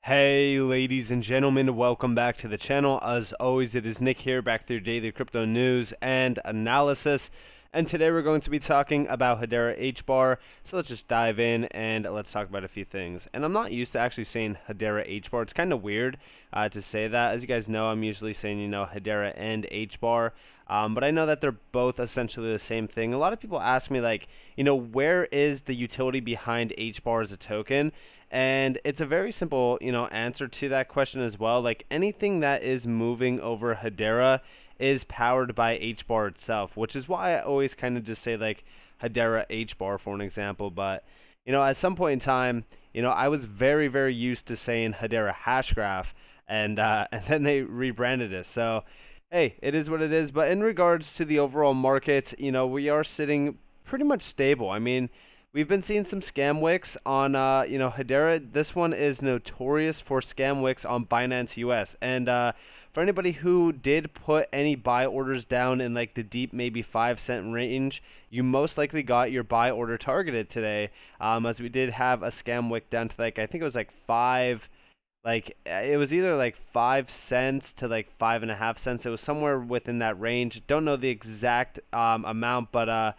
Hey ladies and gentlemen, welcome back to the channel. As always, it is Nick here, back with your daily crypto news and analysis. And today we're going to be talking about Hedera HBAR. So let's just dive in and let's talk about a few things. And I'm not used to actually saying Hedera HBAR. It's kind of weird to say that. As you guys know, I'm usually saying, Hedera and HBAR. But I know that they're both essentially the same thing. A lot of people ask me, like, where is the utility behind HBAR as a token? And it's a very simple, answer to that question as well. Like anything that is moving over Hedera is powered by HBAR itself, which is why I always kind of just say like Hedera HBAR for an example. But at some point in time, I was very, very used to saying Hedera Hashgraph, and and then they rebranded it. So hey, it is what it is. But in regards to the overall market, we are sitting pretty much stable. I mean, we've been seeing some scam wicks on, Hedera. This one is notorious for scam wicks on Binance US. And for anybody who did put any buy orders down in like the deep, maybe 5 cent range, you most likely got your buy order targeted today. As we did have a scam wick down to like, I think it was like it was either like 5 cents to like 5.5 cents. It was somewhere within that range. Don't know the exact amount, but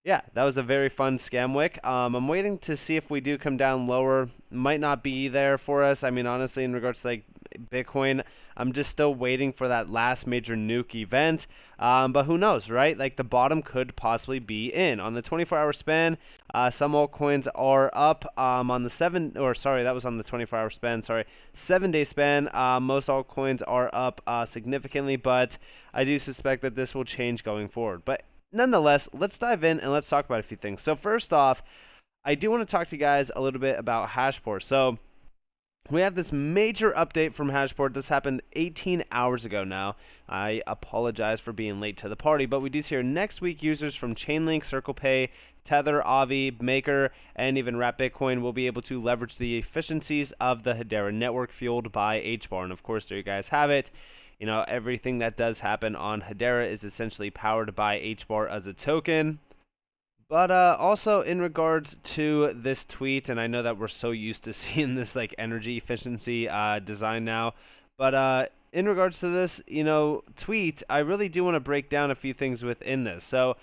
yeah, that was a very fun scam wick. I'm waiting to see if we do come down lower. Might not be there for us. I mean, honestly, in regards to like Bitcoin, I'm just still waiting for that last major nuke event. But who knows, right? Like the bottom could possibly be in on the 24-hour span. Some altcoins are up. On the that was on the 24-hour span. Sorry, 7-day span. Most altcoins are up significantly, but I do suspect that this will change going forward. But nonetheless, let's dive in and let's talk about a few things. So first off, I do want to talk to you guys a little bit about Hashport. So we have this major update from Hashport. This happened 18 hours ago now. I apologize for being late to the party, but we do see here next week users from Chainlink, CirclePay, Tether, Avi, Maker, and even Wrap Bitcoin will be able to leverage the efficiencies of the Hedera network fueled by HBAR. And of course, there you guys have it. Everything that does happen on Hedera is essentially powered by HBAR as a token. But also in regards to this tweet, and I know that we're so used to seeing this like energy efficiency design now, but in regards to this, tweet, I really do want to break down a few things within this. So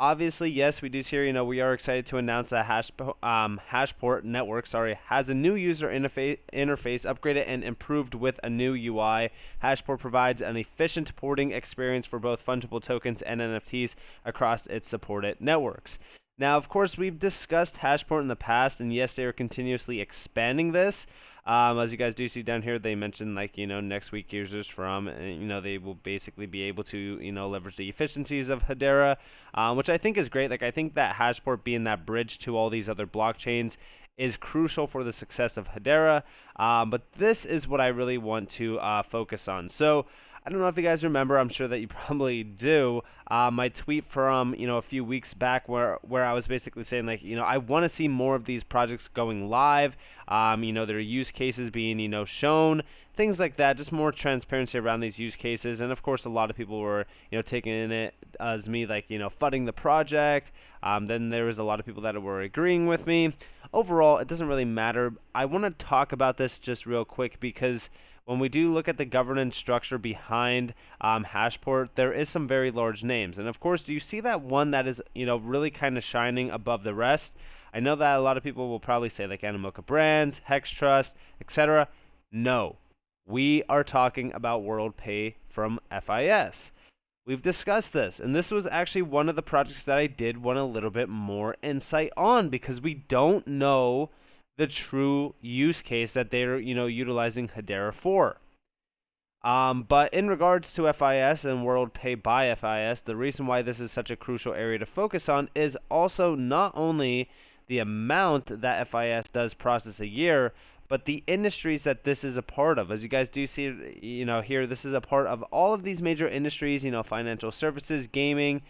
obviously, yes, we do hear, we are excited to announce that Hashport Network, has a new user interface upgraded and improved with a new UI. Hashport provides an efficient porting experience for both fungible tokens and NFTs across its supported networks. Now, of course, we've discussed Hashport in the past, and yes, they are continuously expanding this. As you guys do see down here, they mentioned like next week users from they will basically be able to leverage the efficiencies of Hedera, which I think is great. Like I think that Hashport being that bridge to all these other blockchains is crucial for the success of Hedera. But this is what I really want to focus on. So I don't know if you guys remember. I'm sure that you probably do. My tweet from a few weeks back, where I was basically saying like I want to see more of these projects going live. Their use cases being shown, things like that. Just more transparency around these use cases. And of course, a lot of people were taking it as me like fudding the project. Then there was a lot of people that were agreeing with me. Overall, it doesn't really matter. I want to talk about this just real quick because when we do look at the governance structure behind Hashport, there is some very large names. And of course, do you see that one that is, really kind of shining above the rest? I know that a lot of people will probably say like Animoca Brands, Hex Trust, etc. No, we are talking about WorldPay from FIS. We've discussed this, and this was actually one of the projects that I did want a little bit more insight on because we don't know the true use case that they're utilizing Hedera for. But in regards to FIS and WorldPay by FIS, the reason why this is such a crucial area to focus on is also not only the amount that FIS does process a year, but the industries that this is a part of. As you guys do see, here, this is a part of all of these major industries, financial services, gaming,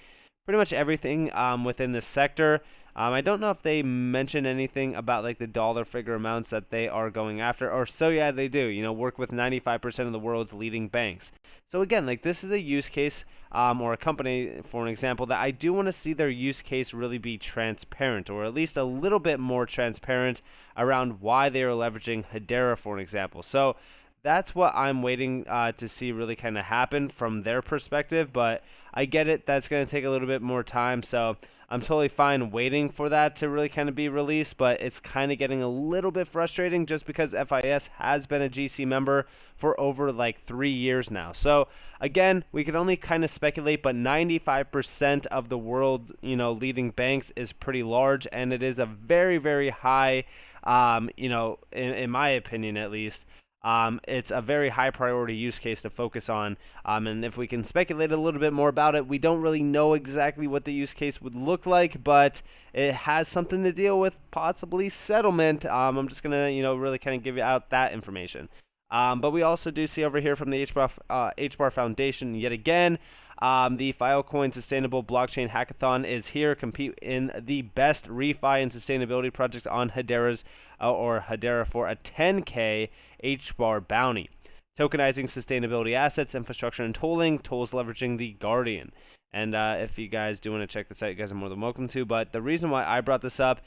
pretty much everything within this sector. I don't know if they mention anything about like the dollar figure amounts that they are going after, or so yeah, they do. Work with 95% of the world's leading banks. So again, like this is a use case or a company, for an example, that I do want to see their use case really be transparent, or at least a little bit more transparent around why they are leveraging Hedera, for an example. So that's what I'm waiting to see really kind of happen from their perspective. But I get it, that's going to take a little bit more time. So I'm totally fine waiting for that to really kind of be released, but it's kind of getting a little bit frustrating just because FIS has been a GC member for over like 3 years now. So again, we can only kind of speculate, but 95% of the world's leading banks is pretty large, and it is a very, very high, in my opinion at least, it's a very high priority use case to focus on. And if we can speculate a little bit more about it, we don't really know exactly what the use case would look like, but it has something to deal with possibly settlement. I'm just going to, really kind of give you out that information. But we also do see over here from the HBAR Foundation, yet again, the Filecoin Sustainable Blockchain Hackathon is here. Compete in the best refi and sustainability project on Hedera's or Hedera for a 10K HBAR bounty. Tokenizing sustainability assets, infrastructure, and tools leveraging the Guardian. And if you guys do want to check this out, you guys are more than welcome to. But the reason why I brought this up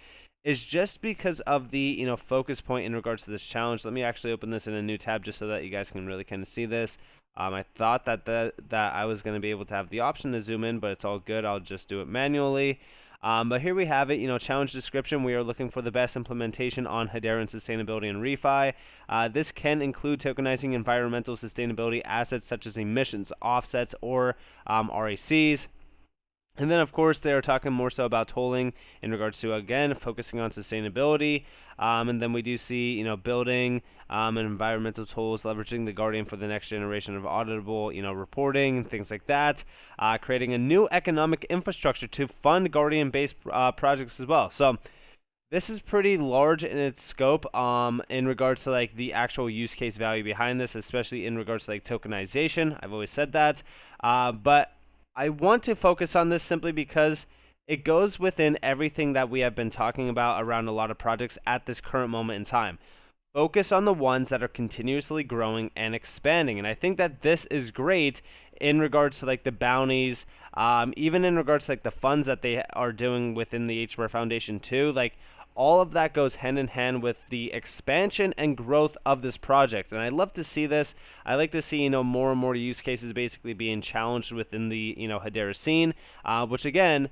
is just because of the focus point in regards to this challenge. Let me actually open this in a new tab just so that you guys can really kind of see this. I thought that I was going to be able to have the option to zoom in, but it's all good. I'll just do it manually. But here we have it, challenge description. We are looking for the best implementation on Hedera and sustainability and refi. This can include tokenizing environmental sustainability assets such as emissions, offsets, or RACs. And then, of course, they are talking more so about tolling in regards to, again, focusing on sustainability. And then we do see, building and environmental tools, leveraging the Guardian for the next generation of auditable, reporting and things like that. Creating a new economic infrastructure to fund Guardian-based projects as well. So this is pretty large in its scope in regards to like the actual use case value behind this, especially in regards to like tokenization. I've always said that. But I want to focus on this simply because it goes within everything that we have been talking about around a lot of projects at this current moment in time. Focus on the ones that are continuously growing and expanding. And I think that this is great in regards to like the bounties, even in regards to like the funds that they are doing within the HBAR Foundation too. Like all of that goes hand in hand with the expansion and growth of this project. And I love to see this. I like to see, more and more use cases basically being challenged within the, Hedera scene, which again,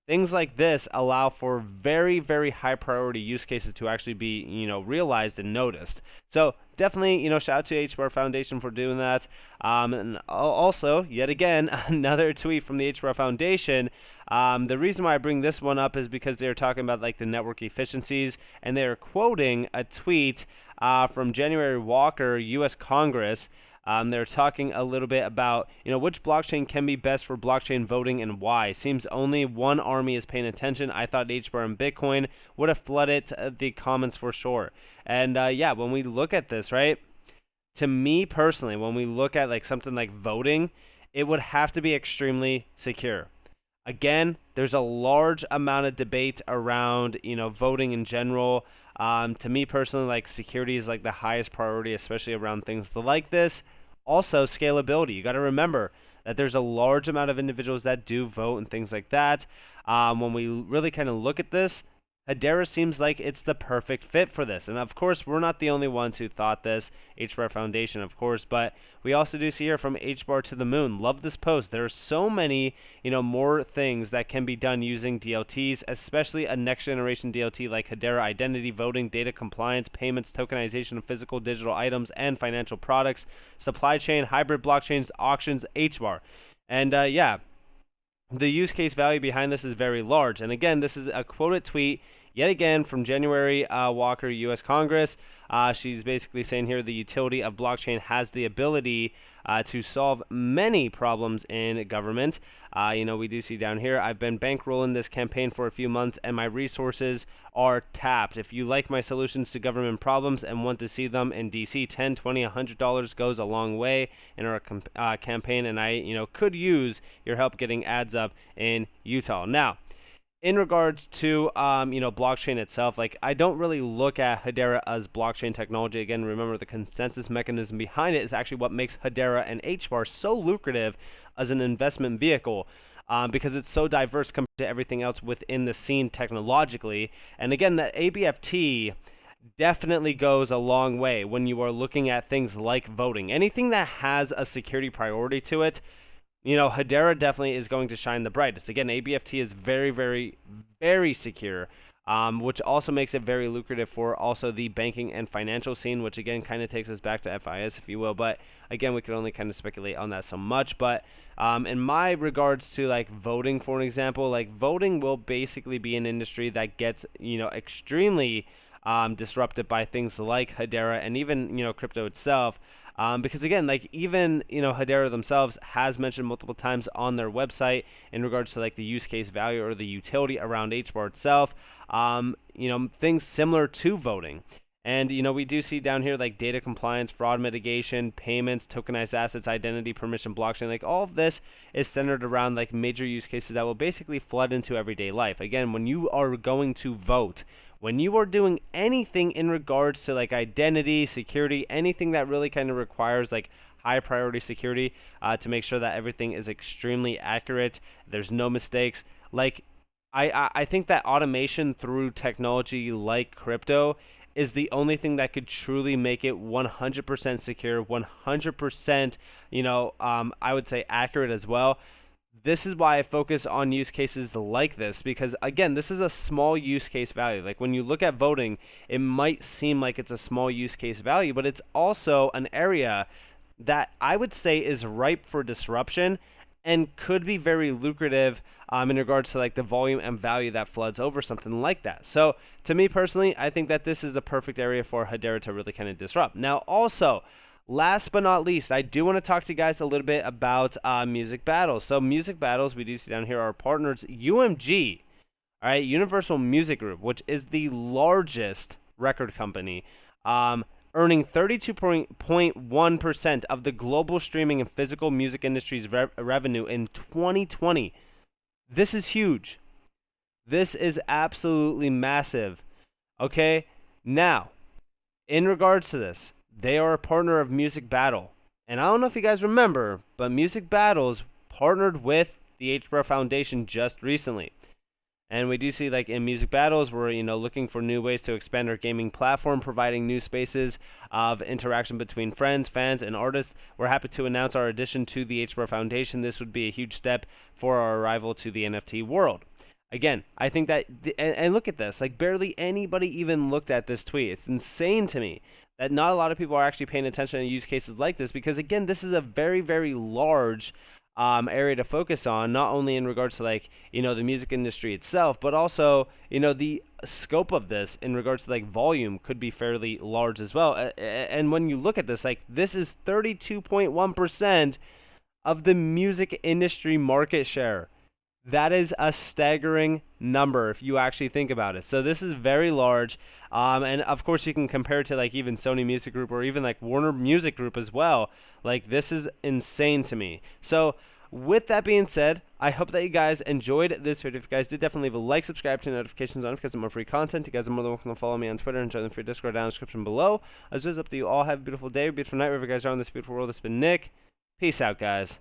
things like this allow for very, very high priority use cases to actually be, realized and noticed. So definitely, shout out to HBAR Foundation for doing that. And also, yet again, another tweet from the HBAR Foundation. The reason why I bring this one up is because they're talking about like the network efficiencies, and they're quoting a tweet from January Walker, U.S. Congress. They're talking a little bit about, which blockchain can be best for blockchain voting and why. Seems only one army is paying attention. I thought HBAR and Bitcoin would have flooded the comments for sure. And yeah, when we look at this, right, to me personally, when we look at like something like voting, it would have to be extremely secure. Again, there's a large amount of debate around, voting in general. To me personally, like security is like the highest priority, especially around things like this. Also, scalability. You got to remember that there's a large amount of individuals that do vote and things like that. When we really kind of look at this, Hedera seems like it's the perfect fit for this. And of course, we're not the only ones who thought this. HBAR Foundation, of course, but we also do see here from HBAR to the moon. Love this post. There are so many, more things that can be done using DLTs, especially a next generation DLT like Hedera identity, voting, data compliance, payments, tokenization of physical digital items and financial products, supply chain, hybrid blockchains, auctions, HBAR. And yeah, the use case value behind this is very large. And again, this is a quoted tweet yet again from January Walker, U.S. Congress. She's basically saying here the utility of blockchain has the ability to solve many problems in government. We do see down here, I've been bankrolling this campaign for a few months and my resources are tapped. If you like my solutions to government problems and want to see them in DC, $10, $20, $100 goes a long way in our campaign, and I could use your help getting ads up in Utah. Now, in regards to blockchain itself, like I don't really look at Hedera as blockchain technology. Again, remember the consensus mechanism behind it is actually what makes Hedera and HBAR so lucrative as an investment vehicle. Because it's so diverse compared to everything else within the scene technologically. And again, the ABFT definitely goes a long way when you are looking at things like voting. Anything that has a security priority to it, Hedera definitely is going to shine the brightest. Again, ABFT is very, very, very secure, which also makes it very lucrative for also the banking and financial scene, which again kind of takes us back to FIS, if you will. But again, we could only kind of speculate on that so much. But in my regards to like voting, for an example, like voting will basically be an industry that gets, extremely disrupted by things like Hedera and even, crypto itself. Because again, like even Hedera themselves has mentioned multiple times on their website in regards to like the use case value or the utility around HBAR itself, things similar to voting. And we do see down here like data compliance, fraud mitigation, payments, tokenized assets, identity, permission, blockchain. Like all of this is centered around like major use cases that will basically flood into everyday life. Again, when you are going to vote, when you are doing anything in regards to like identity, security, anything that really kind of requires like high priority security to make sure that everything is extremely accurate, there's no mistakes. Like I think that automation through technology like crypto is the only thing that could truly make it 100% secure, 100%, I would say accurate as well. This is why I focus on use cases like this, because again, this is a small use case value. Like when you look at voting, it might seem like it's a small use case value, but it's also an area that I would say is ripe for disruption and could be very lucrative in regards to like the volume and value that floods over something like that. So to me personally, I think that this is a perfect area for Hedera to really kind of disrupt. Now also, last but not least, I do want to talk to you guys a little bit about music battles. So music battles, we do see down here our partners, UMG, all right, Universal Music Group, which is the largest record company, earning 32.1% of the global streaming and physical music industry's revenue in 2020. This is huge. This is absolutely massive. Okay, now, in regards to this, they are a partner of Music Battle. And I don't know if you guys remember, but Music Battles partnered with the HBAR Foundation just recently. And we do see like in Music Battles, we're looking for new ways to expand our gaming platform, providing new spaces of interaction between friends, fans, and artists. We're happy to announce our addition to the HBAR Foundation. This would be a huge step for our arrival to the NFT world. Again, I think that, and look at this, like barely anybody even looked at this tweet. It's insane to me that not a lot of people are actually paying attention to use cases like this, because again, this is a very, very large area to focus on, not only in regards to like the music industry itself, but also the scope of this in regards to like volume could be fairly large as well. And when you look at this, like this is 32.1% of the music industry market share. That is a staggering number if you actually think about it. So this is very large, and of course you can compare it to like even Sony Music Group or even like Warner Music Group as well. Like this is insane to me. So with that being said, I hope that you guys enjoyed this video. If you guys did, definitely leave a like, subscribe, turn notifications on because of more free content. You guys are more than welcome to follow me on Twitter and join the free Discord down in the description below. As always, up to you all. Have a beautiful day, beautiful night, wherever you guys are in this beautiful world. It's been Nick. Peace out, guys.